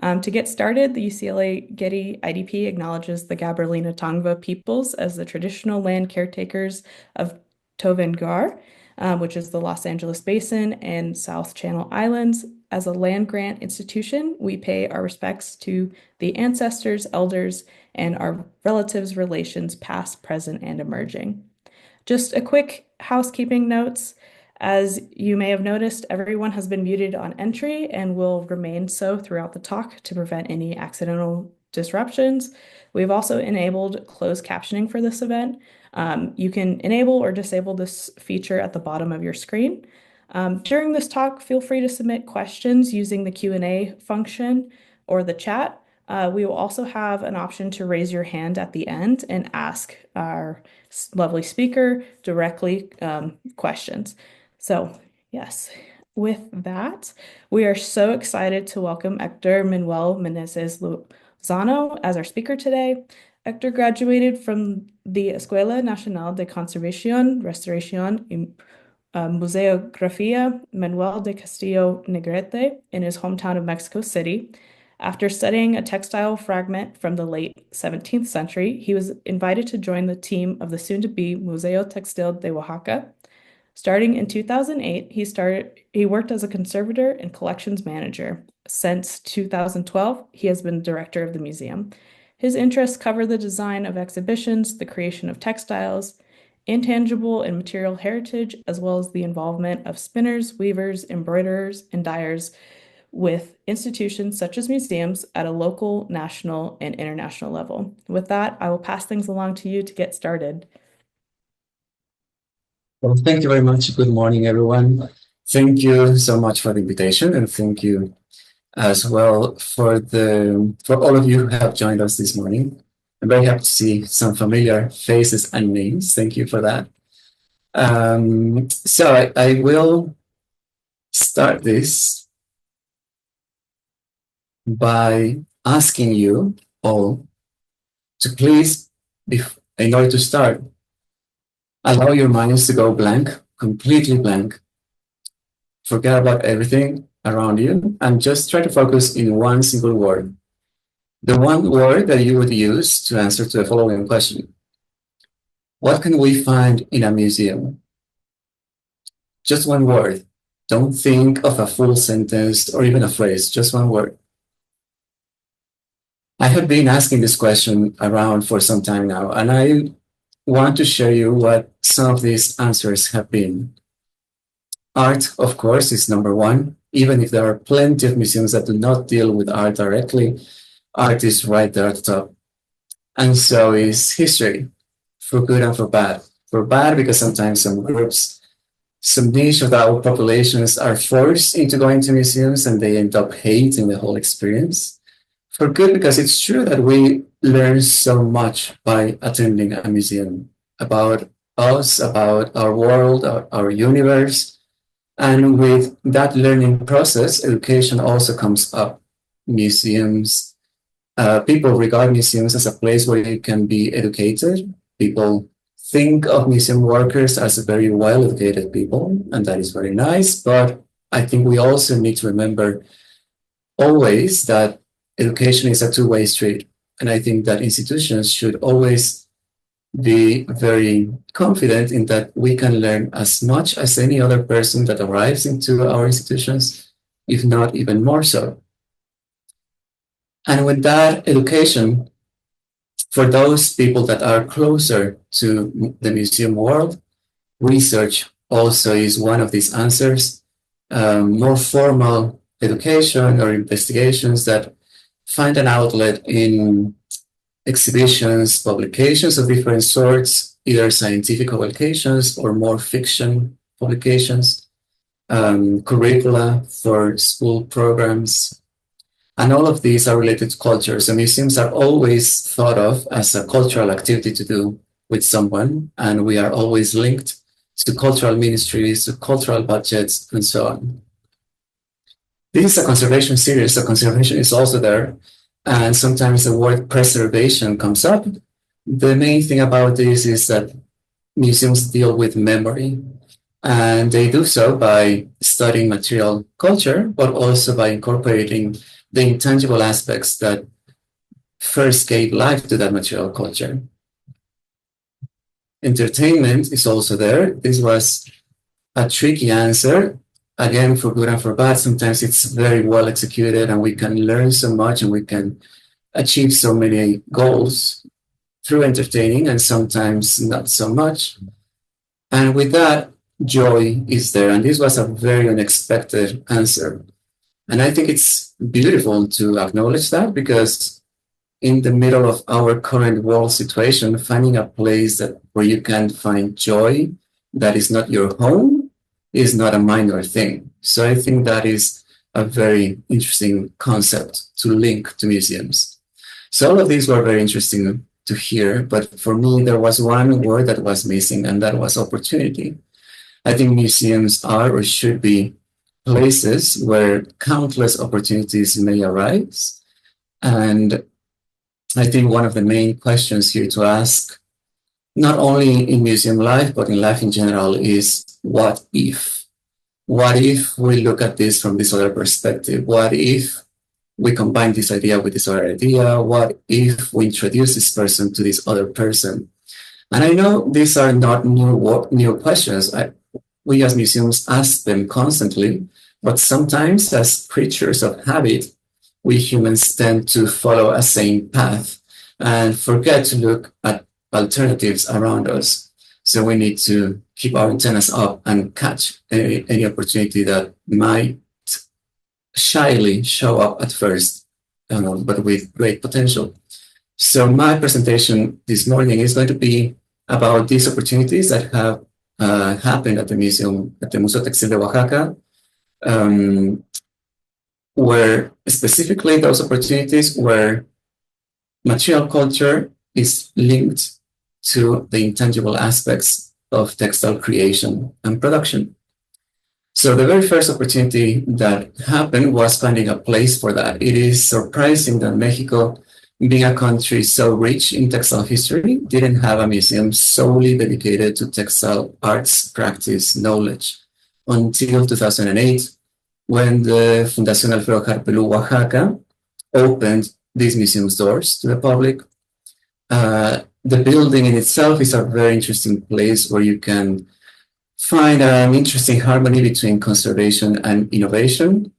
To get started, the UCLA Getty IDP acknowledges the Gabrielina Tongva peoples as the traditional land caretakers of Tovengar, which is the Los Angeles Basin and South Channel Islands. As a land grant institution, we pay our respects to the ancestors, elders, and our relatives' relations, past, present, and emerging. Just a quick housekeeping notes. As you may have noticed, everyone has been muted on entry and will remain so throughout the talk to prevent any accidental disruptions. We've also enabled closed captioning for this event. You can enable or disable this feature at the bottom of your screen. During this talk, feel free to submit questions using the Q&A function or the chat. We will also have an option to raise your hand at the end and ask our lovely speaker directly questions. So, yes, with that, we are so excited to welcome Hector Manuel Meneses Lozano as our speaker today. Hector graduated from the Escuela Nacional de Conservación, Restauración y Museografía Manuel de Castillo Negrete in his hometown of Mexico City. After studying a textile fragment from the late 17th century, he was invited to join the team of the soon-to-be Museo Textil de Oaxaca. Starting in 2008, he worked as a conservator and collections manager. Since 2012, he has been director of the museum. His interests cover the design of exhibitions, the creation of textiles, intangible and material heritage, as well as the involvement of spinners, weavers, embroiderers, and dyers with institutions such as museums at a local, national, and international level. With that, I will pass things along to you to get started. Well, thank you very much. Good morning, everyone. Thank you so much for the invitation, and thank you as well for all of you who have joined us this morning. I'm very happy to see some familiar faces and names. Thank you for that. So I will start this by asking you all to please, in order to start, allow your minds to go blank, completely blank. Forget about everything around you and just try to focus in one single word. The one word that you would use to answer to the following question. What can we find in a museum? Just one word. Don't think of a full sentence or even a phrase, just one word. I have been asking this question around for some time now, and I want to share you what some of these answers have been. Art, of course, is number one. Even if there are plenty of museums that do not deal with art directly, art is right there at the top. And so is history, for good and for bad. For bad, because sometimes some groups, some niche of our populations are forced into going to museums and they end up hating the whole experience. For good, because it's true that we learn so much by attending a museum about us, about our world, our universe. And with that learning process, education also comes up. Museums, people regard museums as a place where you can be educated. People think of museum workers as very well-educated people, and that is very nice. But I think we also need to remember always that education is a two-way street. And I think that institutions should always be very confident in that we can learn as much as any other person that arrives into our institutions, if not even more so. And with that education, for those people that are closer to the museum world, research also is one of these answers. More formal education or investigations that find an outlet in exhibitions, publications of different sorts, either scientific publications or more fiction publications, curricula for school programs. And all of these are related to culture. So museums are always thought of as a cultural activity to do with someone, and we are always linked to cultural ministries, to cultural budgets, and so on. This is a conservation series, so conservation is also there. And sometimes the word preservation comes up. The main thing about this is that museums deal with memory, and they do so by studying material culture, but also by incorporating the intangible aspects that first gave life to that material culture. Entertainment is also there. This was a tricky answer. Again, for good and for bad, sometimes it's very well executed and we can learn so much and we can achieve so many goals through entertaining, and sometimes not so much. And with that, joy is there. And this was a very unexpected answer. And I think it's beautiful to acknowledge that, because in the middle of our current world situation, finding a place where you can find joy that is not your home is not a minor thing. So I think that is a very interesting concept to link to museums. So all of these were very interesting to hear, but for me, there was one word that was missing, and that was opportunity. I think museums are or should be places where countless opportunities may arise. And I think one of the main questions here to ask, not only in museum life, but in life in general, is what if? What if we look at this from this other perspective? What if we combine this idea with this other idea? What if we introduce this person to this other person? And I know these are not new questions. We as museums ask them constantly, but sometimes as creatures of habit, we humans tend to follow a same path and forget to look at alternatives around us. So we need to keep our antennas up and catch any opportunity that might shyly show up at first, but with great potential. So my presentation this morning is going to be about these opportunities that have happened at the museum, at the Museo Textil de Oaxaca, where specifically those opportunities where material culture is linked to the intangible aspects of textile creation and production. So the very first opportunity that happened was finding a place for that. It is surprising that Mexico, being a country so rich in textile history, didn't have a museum solely dedicated to textile arts, practice, knowledge until 2008, when the Fundación Alfredo Harp, Helú, Oaxaca opened these museum's doors to the public. The building in itself is a very interesting place where you can find an interesting harmony between conservation and innovation.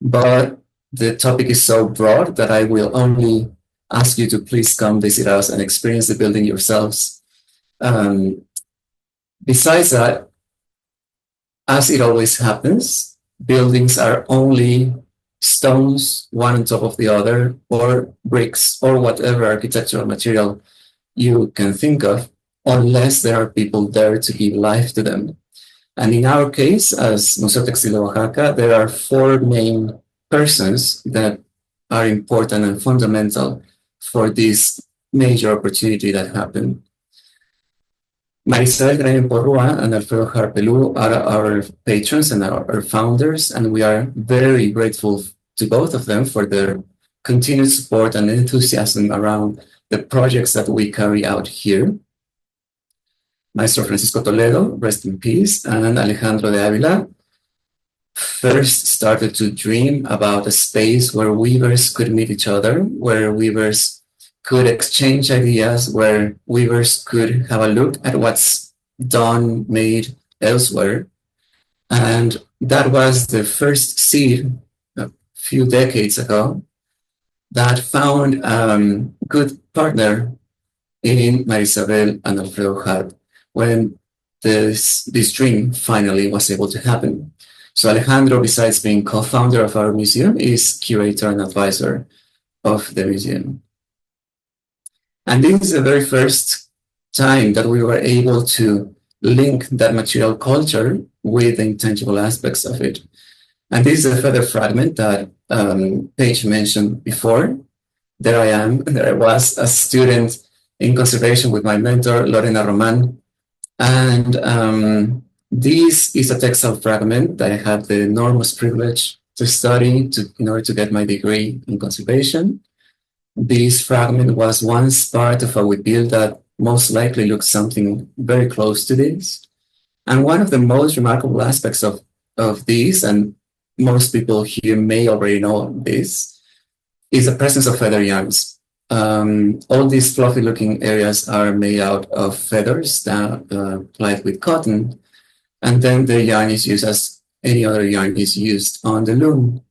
But the topic is so broad that I will only ask you to please come visit us and experience the building yourselves. Besides that, as it always happens, buildings are only stones, one on top of the other, or bricks, or whatever architectural material you can think of, unless there are people there to give life to them. And in our case, as Museo Textil de Oaxaca, there are four main persons that are important and fundamental for this major opportunity that happened. Marisabel and Alfredo Harp are our patrons and our founders, and we are very grateful to both of them for their continued support and enthusiasm around the projects that we carry out here. Maestro Francisco Toledo, rest in peace, and Alejandro de Avila first started to dream about a space where weavers could meet each other, where weavers could exchange ideas, where weavers could have a look at what's done, made elsewhere. And that was the first seed a few decades ago that found a good partner in Marisabel and Alfredo Harp when this dream finally was able to happen. So Alejandro, besides being co-founder of our museum, is curator and advisor of the museum. And this is the very first time that we were able to link that material culture with the intangible aspects of it. And this is a further fragment that Paige mentioned before. There I am. There I was a student in conservation with my mentor, Lorena Roman. And this is a textile fragment that I had the enormous privilege to study in order to get my degree in conservation. This fragment was once part of a build that most likely looks something very close to this. And one of the most remarkable aspects of this, and most people here may already know this, is the presence of feather yarns. All these fluffy looking areas are made out of feathers that applied with cotton, and then the yarn is used as any other yarn is used on the loom.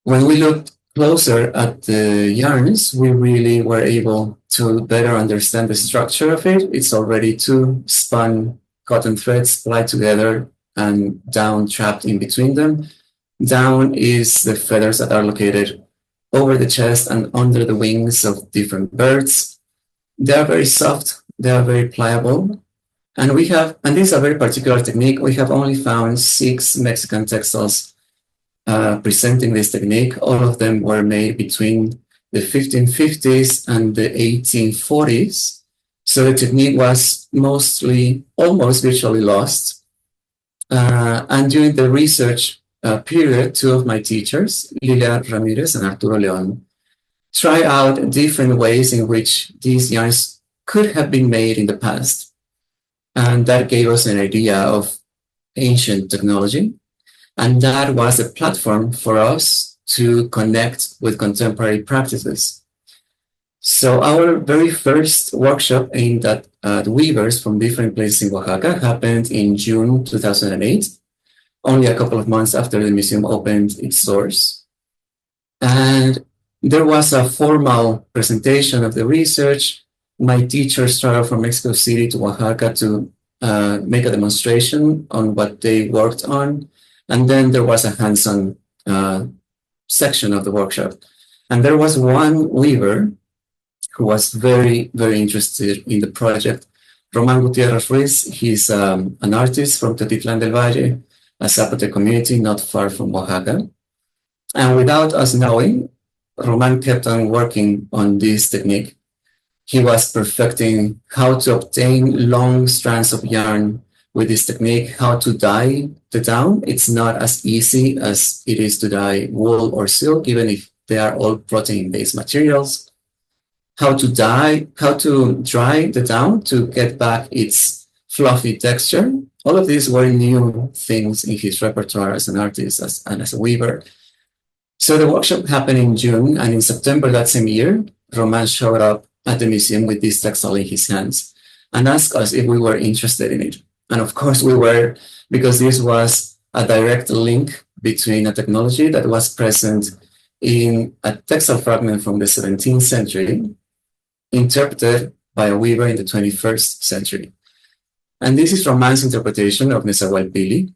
When we looked closer at the yarns, we really were able to better understand the structure of it. It's already two spun cotton threads applied together and down trapped in between them. Down is the feathers that are located over the chest and under the wings of different birds. They are very soft, they are very pliable. And this is a very particular technique. We have only found 6 Mexican textiles presenting this technique. All of them were made between the 1550s and the 1840s. So the technique was almost virtually lost. And during the research period, 2 of my teachers, Lilia Ramirez and Arturo León, tried out different ways in which these yarns could have been made in the past. And that gave us an idea of ancient technology. And that was a platform for us to connect with contemporary practices. So our very first workshop aimed at weavers from different places in Oaxaca happened in June 2008, only a couple of months after the museum opened its doors. And there was a formal presentation of the research. My teachers traveled from Mexico City to Oaxaca to make a demonstration on what they worked on. And then there was a hands-on section of the workshop. And there was one weaver who was very, very interested in the project. Roman Gutierrez Ruiz, he's an artist from Teotitlán del Valle, a Zapotec community not far from Oaxaca. And without us knowing, Roman kept on working on this technique. He was perfecting how to obtain long strands of yarn with this technique, how to dye the down. It's not as easy as it is to dye wool or silk, even if they are all protein-based materials. How to dry the down to get back its fluffy texture. All of these were new things in his repertoire as an artist and as a weaver. So the workshop happened in June, and in September that same year, Roman showed up at the museum with this textile in his hands and asked us if we were interested in it. And of course we were, because this was a direct link between a technology that was present in a textile fragment from the 17th century, interpreted by a weaver in the 21st century. And this is Roman's interpretation of Nezahualpili.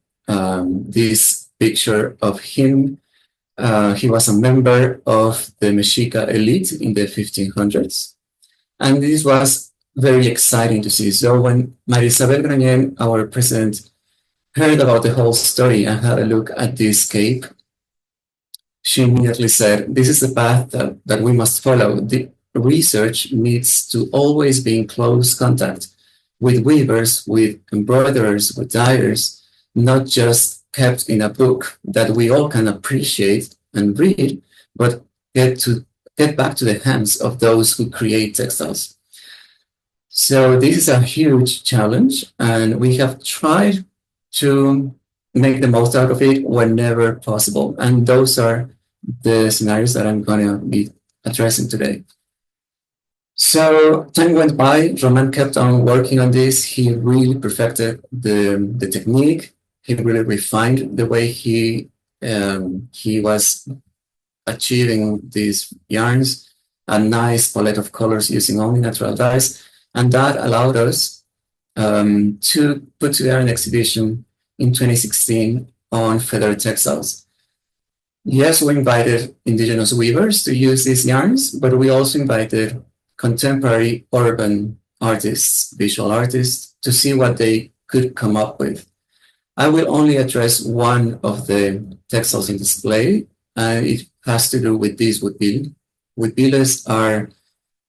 This picture of him, he was a member of the Mexica elite in the 1500s. And this was very exciting to see. So when Maria Isabel Grañén, our president, heard about the whole story and had a look at this cape, she immediately said, this is the path that we must follow. The research needs to always be in close contact with weavers, with embroiderers, with dyers, not just kept in a book that we all can appreciate and read, but get back to the hands of those who create textiles. So this is a huge challenge, and we have tried to make the most out of it whenever possible. And those are the scenarios that I'm going to be addressing today. So time went by, Roman kept on working on this. He really perfected the technique. He really refined the way he was achieving these yarns, a nice palette of colors using only natural dyes. And that allowed us to put together an exhibition in 2016 on feather textiles. Yes, we invited indigenous weavers to use these yarns, but we also invited contemporary urban artists, visual artists, to see what they could come up with. I will only address one of the textiles in display, and it has to do with these huipil. Huipiles are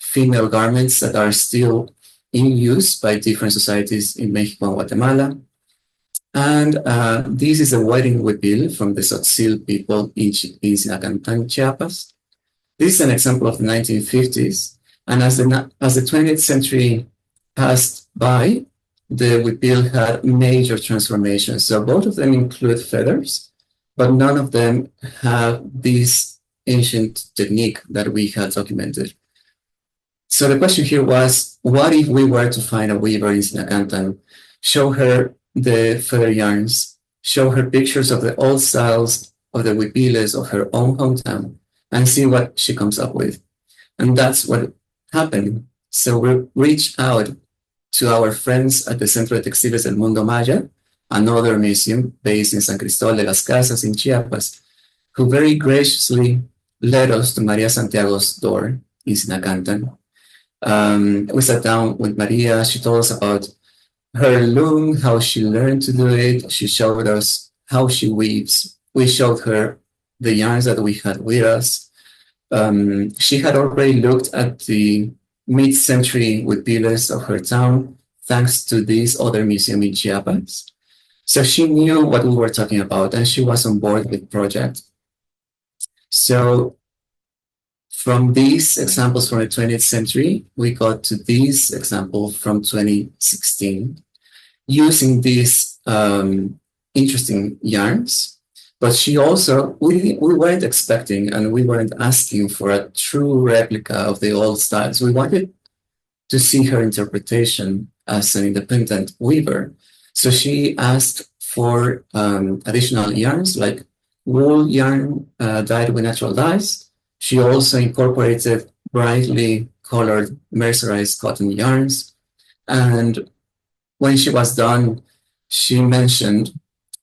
female garments that are still in use by different societies in Mexico and Guatemala. And this is a wedding huipil from the Tzotzil people in Sinacantan, Chiapas. This is an example of the 1950s. And as the 20th century passed by, the huipil had major transformations. So both of them include feathers, but none of them have this ancient technique that we had documented. So the question here was, what if we were to find a weaver in Sinacantan, show her the feather yarns, show her pictures of the old styles of the huipiles of her own hometown, and see what she comes up with? And that's what happened. So we reached out to our friends at the Centro de Textiles del Mundo Maya, another museum based in San Cristóbal de las Casas in Chiapas, who very graciously led us to Maria Santiago's door in Sinacantan. We sat down with Maria. She told us about her loom, how she learned to do it. She showed us how she weaves. We showed her the yarns that we had with us. She had already looked at the mid-century huipiles of her town, thanks to this other museum in Chiapas. So she knew what we were talking about, and she was on board with the project. So from these examples from the 20th century, we got to this example from 2016, using these interesting yarns. But she also, we weren't expecting and we weren't asking for a true replica of the old styles. We wanted to see her interpretation as an independent weaver. So she asked for additional yarns like wool yarn dyed with natural dyes. She also incorporated brightly colored mercerized cotton yarns. And when she was done, she mentioned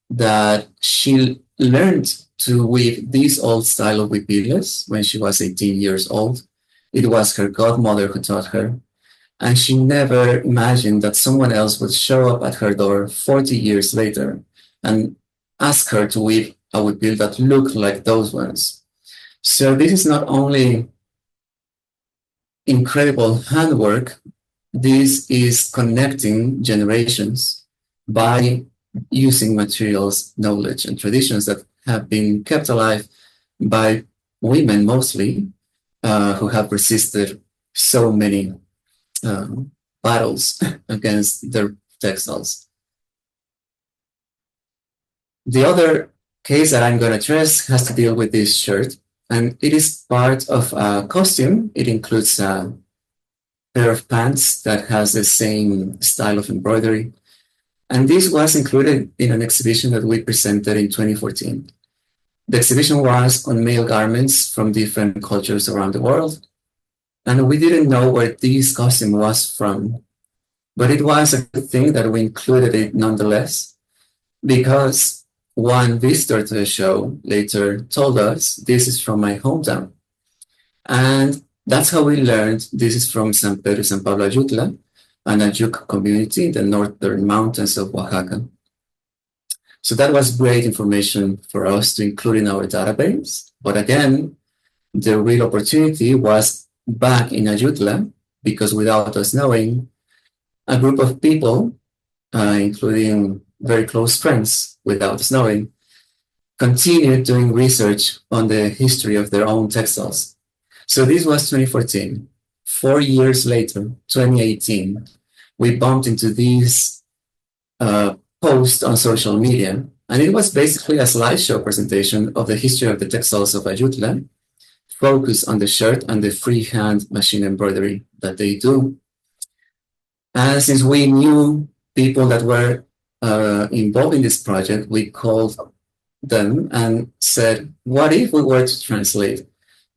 that she learned to weave this old style of huipiles when she was 18 years old. It was her godmother who taught her. And she never imagined that someone else would show up at her door 40 years later and ask her to weave a huipil that looked like those ones. So this is not only incredible handwork, this is connecting generations by using materials, knowledge, and traditions that have been kept alive by women mostly, who have resisted so many battles against their textiles. The other case that I'm going to address has to deal with this shirt, and it is part of a costume. It includes a pair of pants that has the same style of embroidery. And this was included in an exhibition that we presented in 2014. The exhibition was on male garments from different cultures around the world. And we didn't know where this costume was from, but it was a good thing that we included it nonetheless, because one visitor to the show later told us, this is from my hometown. And that's how we learned this is from San Pedro y San Pablo Ayutla, an Ayuk community in the northern mountains of Oaxaca. So that was great information for us to include in our database. But again, the real opportunity was back in Ayutla, because without us knowing, a group of people, including very close friends without us knowing, continued doing research on the history of their own textiles. So this was 2014. 4 years later, 2018, we bumped into this post on social media, and it was basically a slideshow presentation of the history of the textiles of Ayutla, focused on the shirt and the freehand machine embroidery that they do. And since we knew people that were involved in this project, we called them and said, what if we were to translate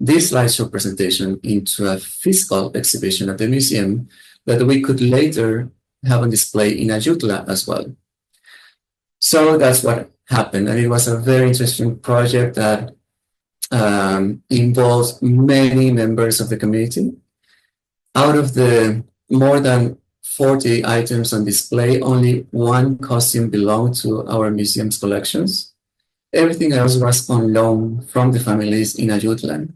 this slideshow presentation into a physical exhibition at the museum that we could later have on display in Ayutla as well? So that's what happened, and it was a very interesting project that involves many members of the community. Out of the more than 40 items on display, only one costume belonged to our museum's collections. Everything else was on loan from the families in Ayutla.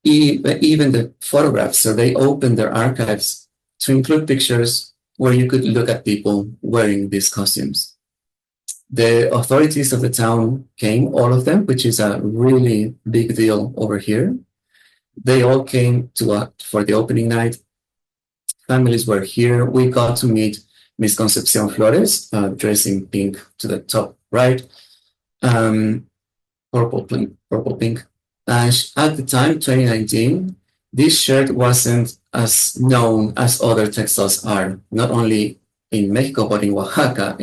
Even the photographs, so they opened their archives to include pictures where you could look at people wearing these costumes. The authorities of the town came, all of them, which is a really big deal over here. They all came for the opening night. Families were here. We got to meet Miss Concepcion Flores, dressed in pink to the top right, purple pink. And at the time, 2019, this shirt wasn't as known as other textiles are, not only in Mexico, but in Oaxaca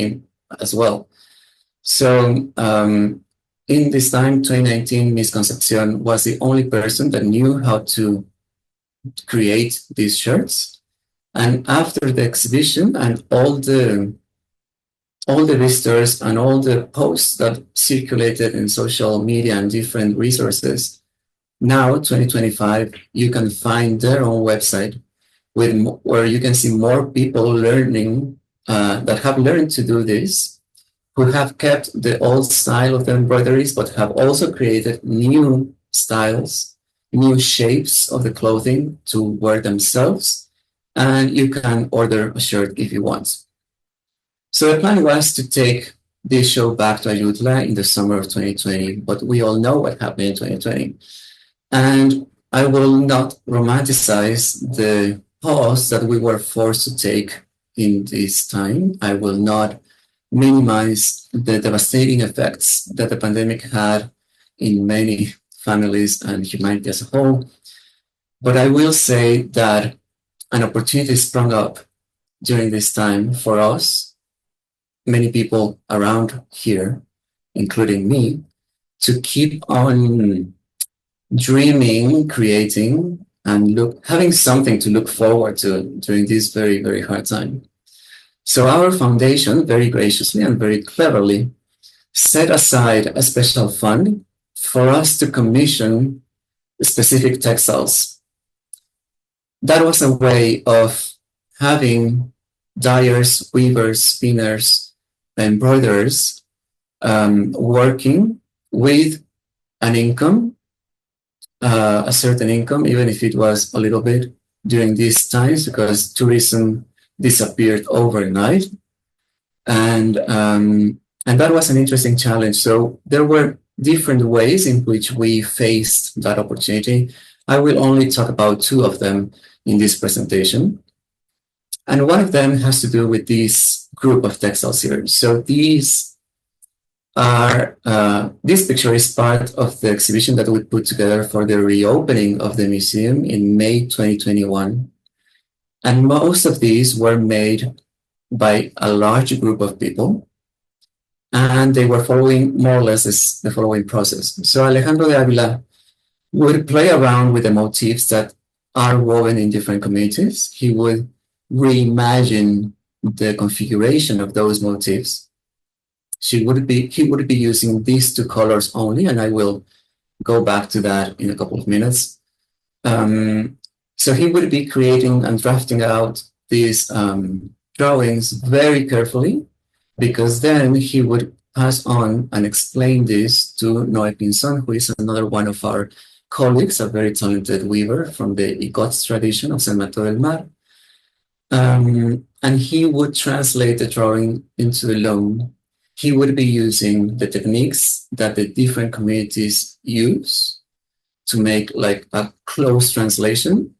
as well. So in this time, 2019, Miss Concepcion was the only person that knew how to create these shirts. And after the exhibition and all the visitors and all the posts that circulated in social media and different resources, now 2025, you can find their own website where you can see more people learning that have learned to do this, who have kept the old style of the embroideries, but have also created new styles, new shapes of the clothing to wear themselves. And you can order a shirt if you want. So the plan was to take this show back to Ayutla in the summer of 2020, but we all know what happened in 2020. And I will not romanticize the pause that we were forced to take in this time. I will not minimize the devastating effects that the pandemic had in many families and humanity as a whole. But I will say that an opportunity sprung up during this time for us, many people around here, including me, to keep on dreaming, creating, and having something to look forward to during this very, very hard time. So our foundation, very graciously and very cleverly, set aside a special fund for us to commission specific textiles. That was a way of having dyers, weavers, spinners, embroiderers working with an income, a certain income, even if it was a little bit during these times, because tourism disappeared overnight. And that was an interesting challenge. So there were different ways in which we faced that opportunity. I will only talk about two of them in this presentation. And one of them has to do with this group of textiles here. So this picture is part of the exhibition that we put together for the reopening of the museum in May 2021. And most of these were made by a large group of people, and they were following more or less the following process. So Alejandro de Avila would play around with the motifs that are woven in different communities. He would reimagine the configuration of those motifs. He would be using these two colors only, and I will go back to that in a couple of minutes. So he would be creating and drafting out these drawings very carefully, because then he would pass on and explain this to Noé Pinzón, who is another one of our colleagues, a very talented weaver from the Icots tradition of San Mateo del Mar. And he would translate the drawing into the loom. He would be using the techniques that the different communities use to make like a close translation.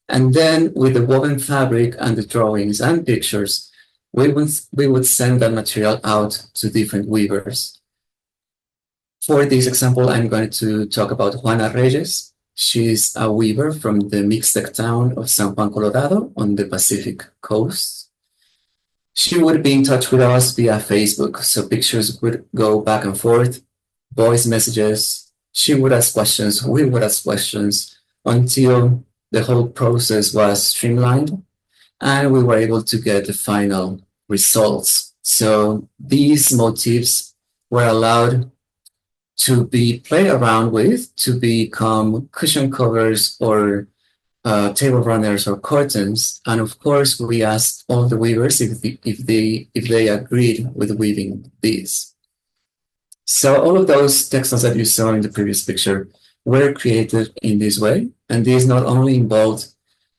And then with the woven fabric and the drawings and pictures, we would send that material out to different weavers. For this example, I'm going to talk about Juana Reyes. She's a weaver from the Mixtec town of San Juan, Colorado, on the Pacific coast. She would be in touch with us via Facebook, so pictures would go back and forth, voice messages. She would ask questions, we would ask questions, until the whole process was streamlined and we were able to get the final results. So these motifs were allowed to be played around with, to become cushion covers or table runners or curtains. And of course, we asked all the weavers if they agreed with weaving these. So all of those textiles that you saw in the previous picture were created in this way. And these not only involved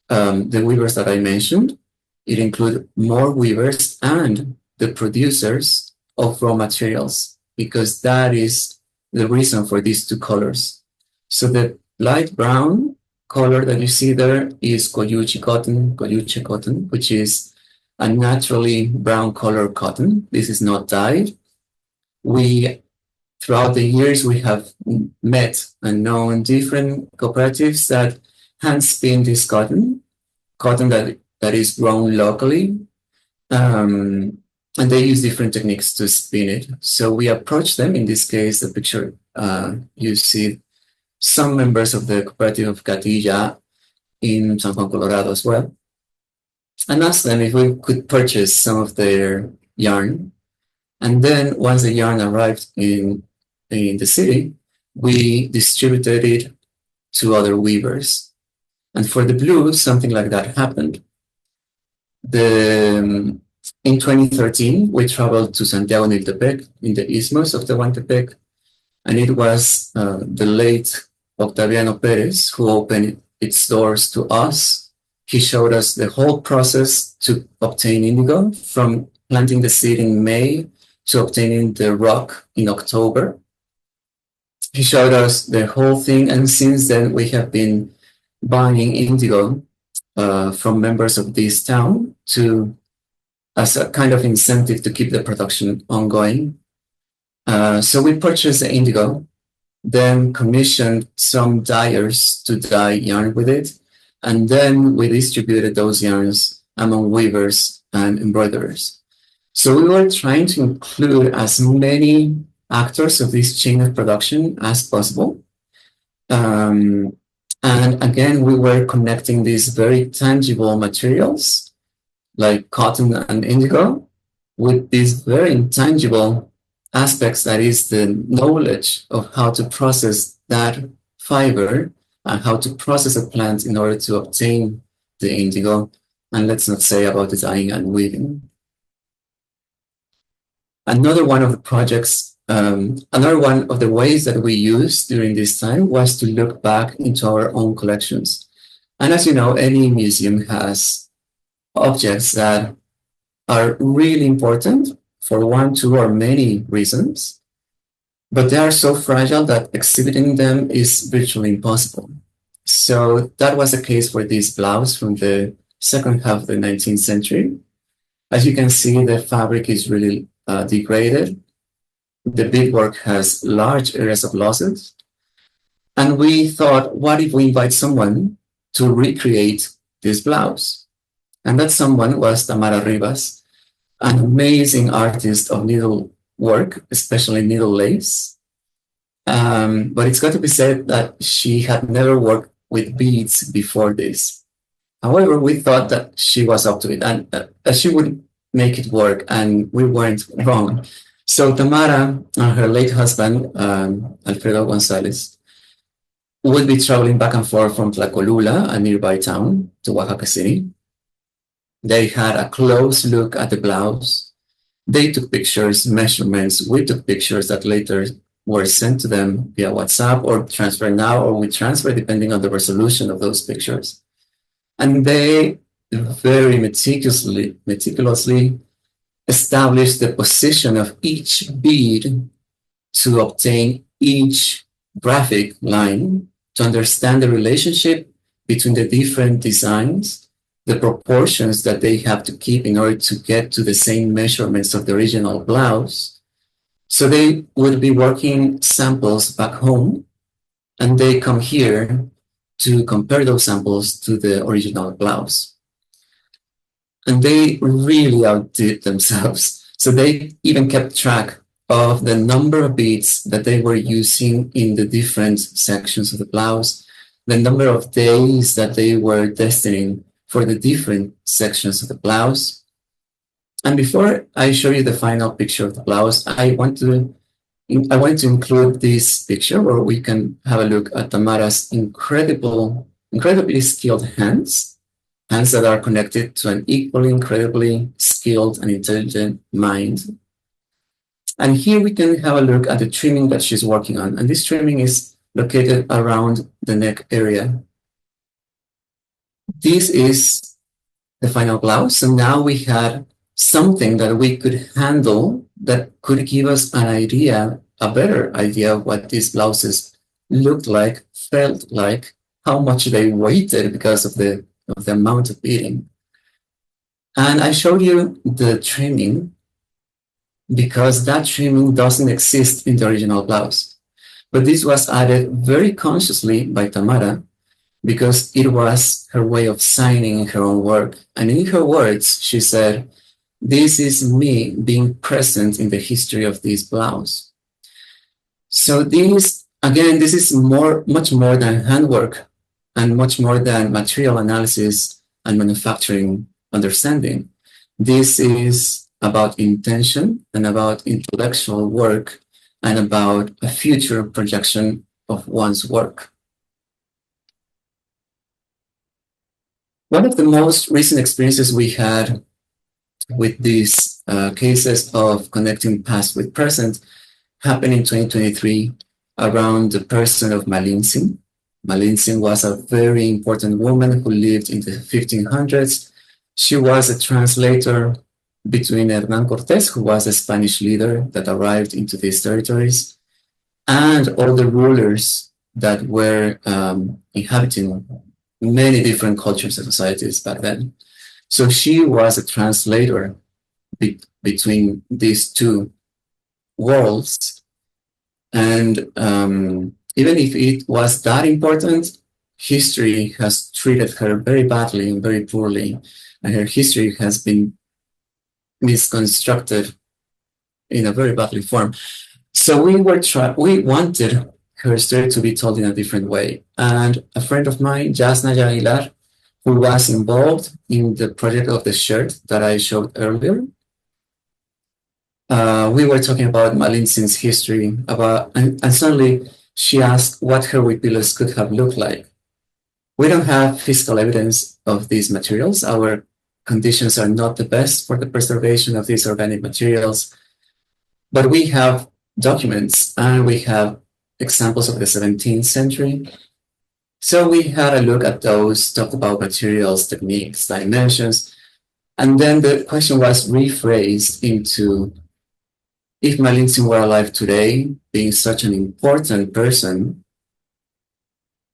the weavers that I mentioned, it included more weavers and the producers of raw materials, because that is the reason for these two colors. So the light brown color that you see there is Coyuche cotton, which is a naturally brown color cotton. This is not dyed. We throughout the years, we have met and known different cooperatives that hand spin this cotton that is grown locally. And they use different techniques to spin it. So we approach them. In this case, the picture you see some members of the cooperative of Catilla in San Juan, Colorado as well, and asked them if we could purchase some of their yarn. And then once the yarn arrived in the city, we distributed it to other weavers. And for the blue, something like that happened. In 2013, we traveled to Santiago Niltepec in the isthmus of Tehuantepec, and it was the late Octaviano Perez who opened its doors to us. He showed us the whole process to obtain indigo, from planting the seed in May to obtaining the rock in October. He showed us the whole thing, and since then we have been buying indigo from members of this town as a kind of incentive to keep the production ongoing. So we purchased the indigo, then commissioned some dyers to dye yarn with it, and then we distributed those yarns among weavers and embroiderers. So we were trying to include as many actors of this chain of production as possible. And again, we were connecting these very tangible materials like cotton and indigo with these very intangible aspects, that is the knowledge of how to process that fiber and how to process a plant in order to obtain the indigo. And let's not say about the dyeing and weaving. Another one of the projects, another one of the ways that we used during this time was to look back into our own collections. And as you know, any museum has objects that are really important for one, two, or many reasons, but they are so fragile that exhibiting them is virtually impossible. So that was the case for this blouse from the second half of the 19th century. As you can see, the fabric is really degraded. The beadwork has large areas of losses. And we thought, what if we invite someone to recreate this blouse? And that someone was Tamara Rivas, an amazing artist of needlework, especially needle lace. But it's got to be said that she had never worked with beads before this. However, we thought that she was up to it and that she would make it work, and we weren't wrong. So Tamara and her late husband, Alfredo Gonzalez, would be traveling back and forth from Tlacolula, a nearby town, to Oaxaca City. They had a close look at the blouse. They took pictures, measurements. We took pictures that later were sent to them via WhatsApp or transfer now, or we transfer depending on the resolution of those pictures. And they very meticulously established the position of each bead to obtain each graphic line, to understand the relationship between the different designs, the proportions that they have to keep in order to get to the same measurements of the original blouse. So they would be working samples back home, and they come here to compare those samples to the original blouse. And they really outdid themselves. So they even kept track of the number of beads that they were using in the different sections of the blouse, the number of days that they were destining for the different sections of the blouse. And before I show you the final picture of the blouse, I want to include this picture where we can have a look at Tamara's incredibly skilled hands that are connected to an equally incredibly skilled and intelligent mind. And here we can have a look at the trimming that she's working on. And this trimming is located around the neck area. This is the final blouse. And now we had something that we could handle that could give us an idea, a better idea of what these blouses looked like, felt like, how much they weighted because of the amount of beading. And I showed you the trimming. because that trimming doesn't exist in the original blouse. But this was added very consciously by Tamara because it was her way of signing her own work. And in her words, she said, "This is me being present in the history of this blouse." So this, again, this is much more than handwork and much more than material analysis and manufacturing understanding. This is about intention and about intellectual work and about a future projection of one's work. One of the most recent experiences we had with these cases of connecting past with present happened in 2023 around the person of Malintzin. Malintzin was a very important woman who lived in the 1500s. She was a translator between Hernán Cortés, who was a Spanish leader that arrived into these territories, and all the rulers that were inhabiting many different cultures and societies back then. So she was a translator between these two worlds. And even if it was that important, history has treated her very badly and very poorly. And her history has been misconstructed in a very badly form. So we wanted her story to be told in a different way. And a friend of mine, Jasnaya Aguilar, who was involved in the project of the shirt that I showed earlier, we were talking about Malintzin's history, and suddenly she asked what her huipilos could have looked like. We don't have physical evidence of these materials. Our conditions are not the best for the preservation of these organic materials, but we have documents and we have examples of the 17th century. So we had a look at those, talked about materials, techniques, dimensions, and then the question was rephrased into, if Malintzin were alive today, being such an important person,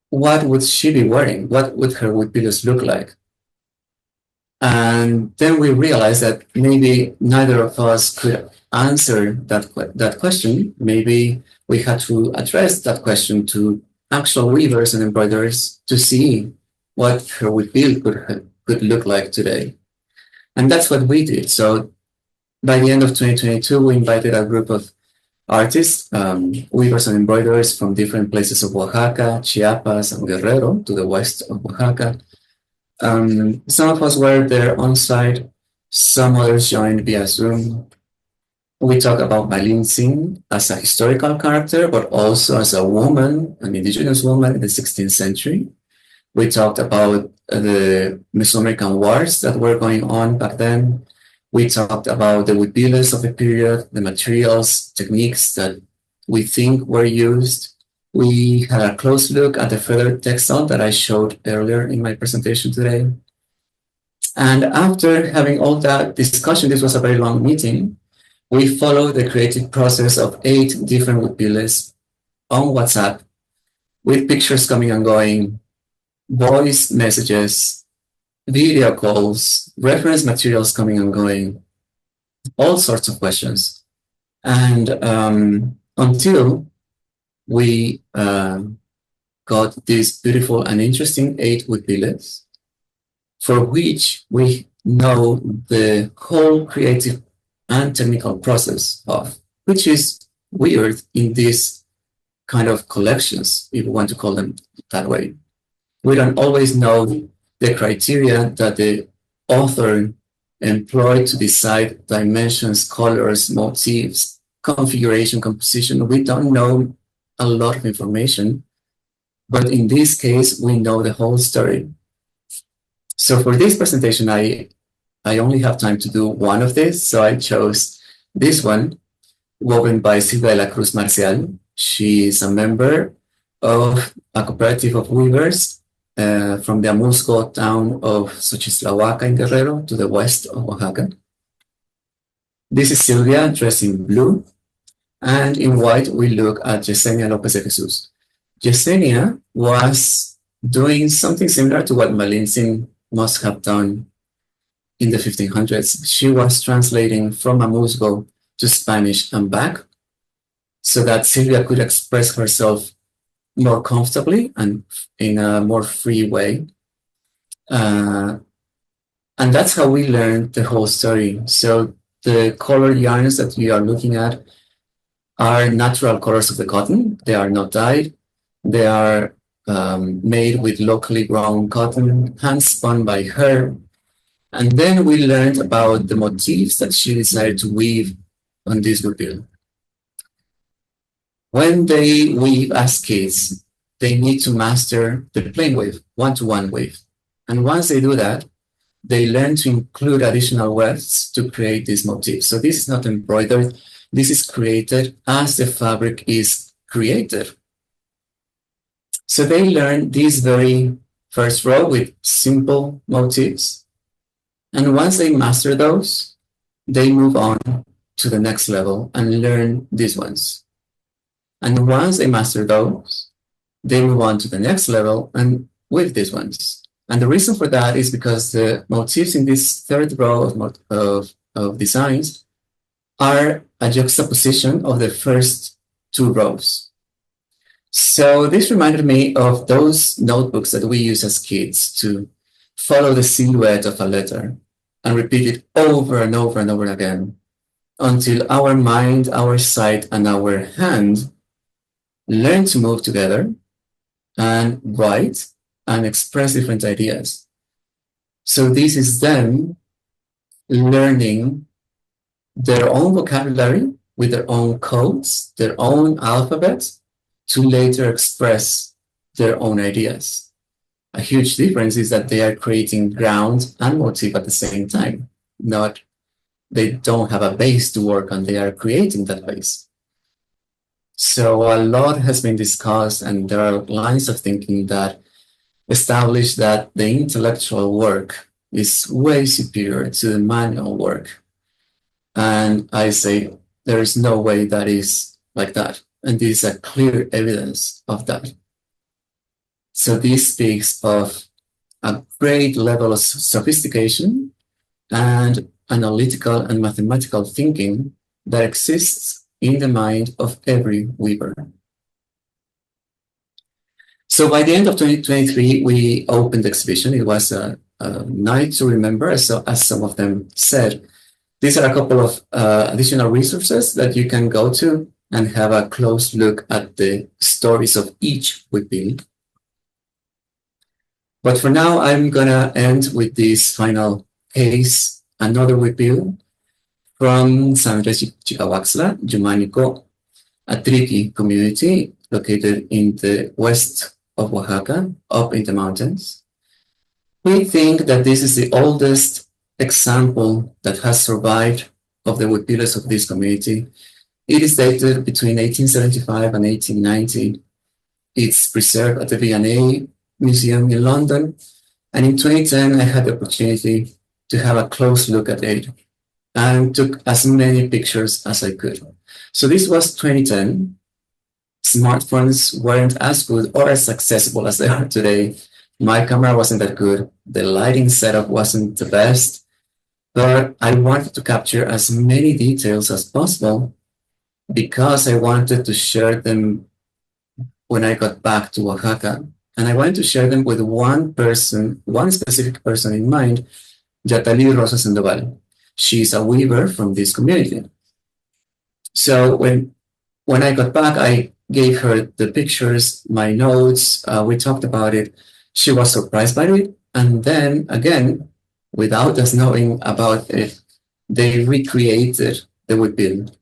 what would she be wearing? What would her huipilos look like? And then we realized that maybe neither of us could answer that question. Maybe we had to address that question to actual weavers and embroiderers to see what her huipil could look like today. And that's what we did. So by the end of 2022, we invited a group of artists, weavers and embroiderers from different places of Oaxaca, Chiapas, and Guerrero to the west of Oaxaca. Some of us were there on site, some others joined via Zoom. We talked about Malintzin as a historical character, but also as a woman, an indigenous woman in the 16th century. We talked about the Mesoamerican wars that were going on back then. We talked about the huipiles of the period, the materials, techniques that we think were used. We had a close look at the feather textile that I showed earlier in my presentation today. And after having all that discussion, this was a very long meeting, we followed the creative process of 8 different huipiles on WhatsApp with pictures coming and going, voice messages, video calls, reference materials coming and going, all sorts of questions. And until we got these beautiful and interesting 8 huipiles, for which we know the whole creative and technical process of, which is weird in these kind of collections, if you want to call them that way. We don't always know the criteria that the author employed to decide dimensions, colors, motifs, configuration, composition. We don't know a lot of information, but in this case, we know the whole story. So for this presentation, I only have time to do one of these, so I chose this one, woven by Silvia de la Cruz Marcial. She is a member of a cooperative of weavers from the Amusco town of Xochislahuaca in Guerrero to the west of Oaxaca. This is Silvia dressed in blue, and in white we look at Yesenia Lopez de Jesus. Yesenia was doing something similar to what Malintzin must have done in the 1500s. She was translating from Amusgo to Spanish and back, so that Sylvia could express herself more comfortably and in a more free way. And that's how we learned the whole story. So the color yarns that we are looking at are natural colors of the cotton. They are not dyed. They are made with locally grown cotton, hand spun by her. And then we learned about the motifs that she decided to weave on this reveal. When they weave as kids, they need to master the plane wave, one-to-one wave. And once they do that, they learn to include additional wefts to create these motifs. So this is not embroidered. This is created as the fabric is created. So they learn this very first row with simple motifs. And once they master those, they move on to the next level and learn these ones. And once they master those, they move on to the next level and with these ones. And the reason for that is because the motifs in this third row of designs are a juxtaposition of the first two rows. So this reminded me of those notebooks that we use as kids to follow the silhouette of a letter and repeat it over and over and over again until our mind, our sight, and our hand learn to move together and write and express different ideas. So this is them learning their own vocabulary with their own codes, their own alphabets, to later express their own ideas. A huge difference is that they are creating ground and motif at the same time. They don't have a base to work on, they are creating that base. So a lot has been discussed, and there are lines of thinking that establish that the intellectual work is way superior to the manual work. And I say there is no way that is like that. And this is a clear evidence of that. So this speaks of a great level of sophistication and analytical and mathematical thinking that exists in the mind of every weaver. So by the end of 2023, we opened the exhibition. It was a night to remember, as some of them said. These are a couple of additional resources that you can go to and have a close look at the stories of each whippeal. But for now, I'm gonna end with this final case, another whippeal from San Andres Chicahuaxtla, Yumanico, a tricky community located in the west of Oaxaca, up in the mountains. We think that this is the oldest example that has survived of the whippealers of this community. It is dated between 1875 and 1890. It's preserved at the V&A Museum in London. And in 2010, I had the opportunity to have a close look at it and took as many pictures as I could. So this was 2010. Smartphones weren't as good or as accessible as they are today. My camera wasn't that good. The lighting setup wasn't the best, but I wanted to capture as many details as possible because I wanted to share them when I got back to Oaxaca. And I wanted to share them with one person, one specific person in mind, Yatali Rosa Sandoval. She's a weaver from this community. So when I got back, I gave her the pictures, my notes, we talked about it. She was surprised by it. And then again, without us knowing about it, they recreated the whippeal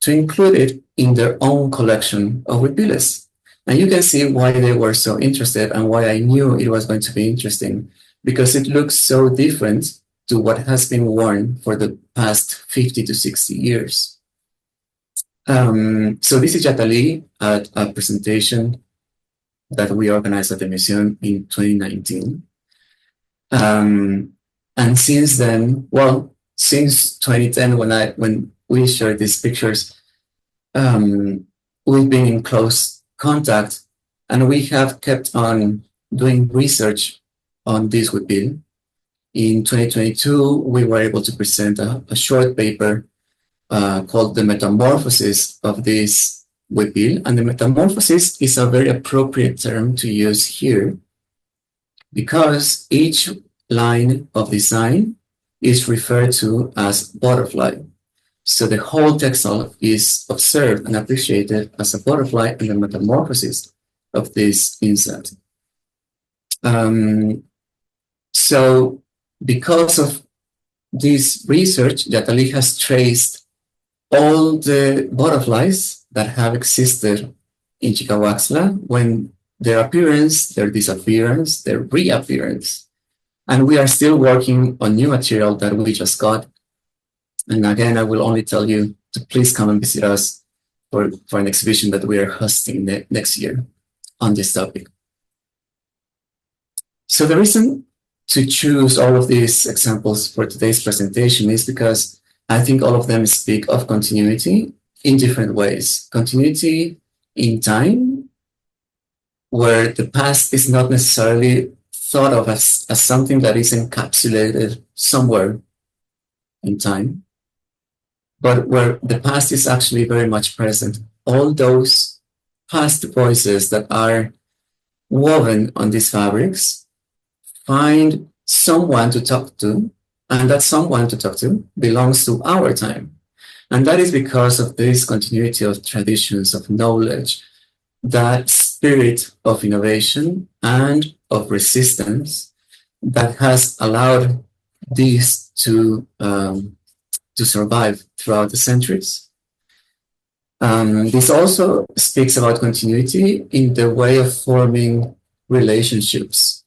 to include it in their own collection of whippeals. And you can see why they were so interested and why I knew it was going to be interesting, because it looks so different to what has been worn for the past 50 to 60 years. So this is Yatali at a presentation that we organized at the museum in 2019. And since then, well, since 2010, when we shared these pictures, we've been in close contact, and we have kept on doing research on this whippeal. In 2022, we were able to present a short paper called the metamorphosis of this wheel. And the metamorphosis is a very appropriate term to use here because each line of design is referred to as butterfly. So the whole textile is observed and appreciated as a butterfly in the metamorphosis of this insect. So because of this research, Yatali has traced all the butterflies that have existed in Chicahuaxtla, when their appearance, their disappearance, their reappearance. And we are still working on new material that we just got. And again, I will only tell you to please come and visit us for an exhibition that we are hosting next year on this topic. So the reason to choose all of these examples for today's presentation is because I think all of them speak of continuity in different ways. Continuity in time, where the past is not necessarily thought of as something that is encapsulated somewhere in time, but where the past is actually very much present. All those past voices that are woven on these fabrics find someone to talk to, and that someone to talk to belongs to our time. And that is because of this continuity of traditions, of knowledge, that spirit of innovation and of resistance that has allowed this to survive throughout the centuries. This also speaks about continuity in the way of forming relationships.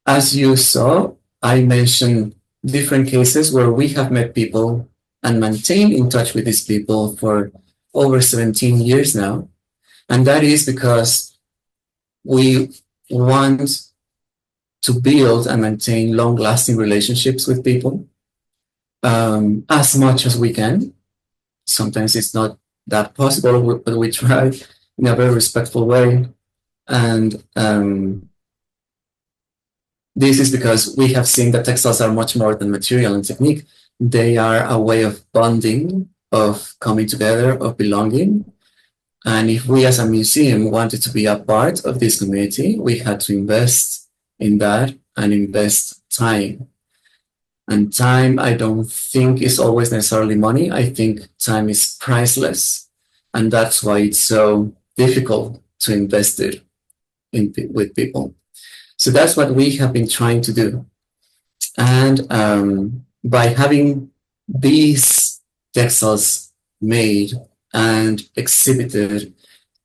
As you saw, I mentioned different cases where we have met people and maintained in touch with these people for over 17 years now. And that is because we want to build and maintain long-lasting relationships with people as much as we can. Sometimes it's not that possible, but we try in a very respectful way. And this is because we have seen that textiles are much more than material and technique. They are a way of bonding, of coming together, of belonging. And if we as a museum wanted to be a part of this community, we had to invest in that and invest time. And time, I don't think, is always necessarily money. I think time is priceless. And that's why it's so difficult to invest it with people. So that's what we have been trying to do. And by having these textiles made and exhibited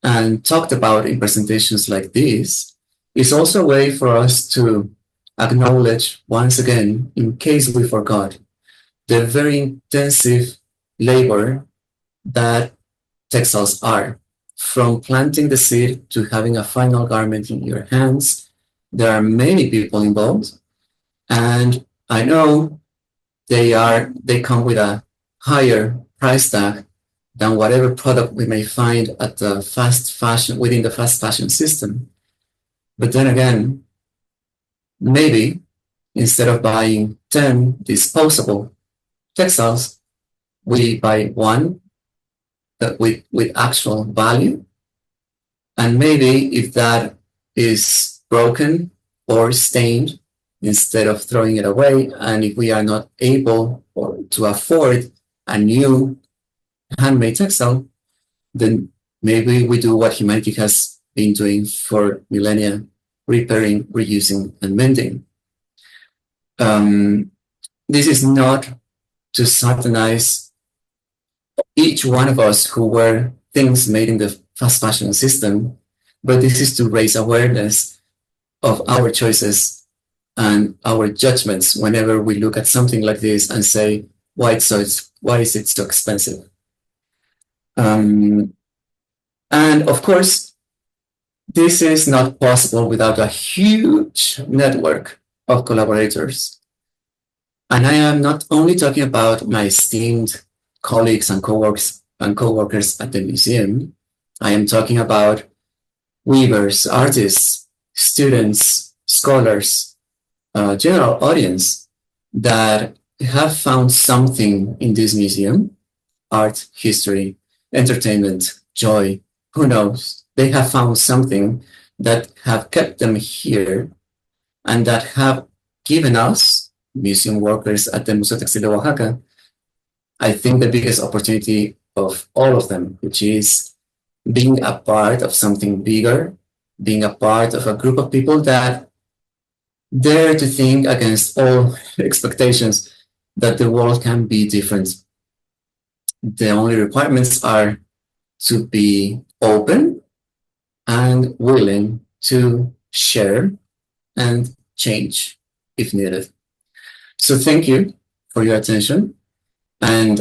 and talked about in presentations like this, is also a way for us to acknowledge once again, in case we forgot, the very intensive labor that textiles are. From planting the seed to having a final garment in your hands, there are many people involved, and I know they come with a higher price tag than whatever product we may find at the fast fashion, within the fast fashion system. But then again, maybe instead of buying 10 disposable textiles, we buy one that with actual value. And maybe if that is broken or stained, instead of throwing it away, and if we are not able or to afford a new handmade textile, then maybe we do what humanity has been doing for millennia: repairing, reusing, and mending. This is not to satanize each one of us who wear things made in the fast fashion system, but this is to raise awareness of our choices and our judgments whenever we look at something like this and say, why is it so expensive? And of course, this is not possible without a huge network of collaborators. And I am not only talking about my esteemed colleagues and co-workers at the museum. I am talking about weavers, artists, students, scholars, general audience that have found something in this museum art, history, entertainment, joy, who knows? They have found something that have kept them here and that have given us, museum workers at the Museo Textil de Oaxaca, I think the biggest opportunity of all of them, which is being a part of something bigger, being a part of a group of people that dare to think against all expectations that the world can be different. The only requirements are to be open and willing to share and change if needed. So thank you for your attention. And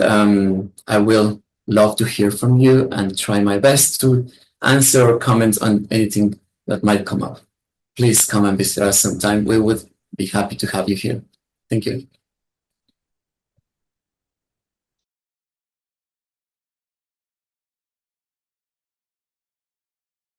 I will love to hear from you and try my best to answer or comment on anything that might come up. Please come and visit us sometime. We would be happy to have you here. Thank you.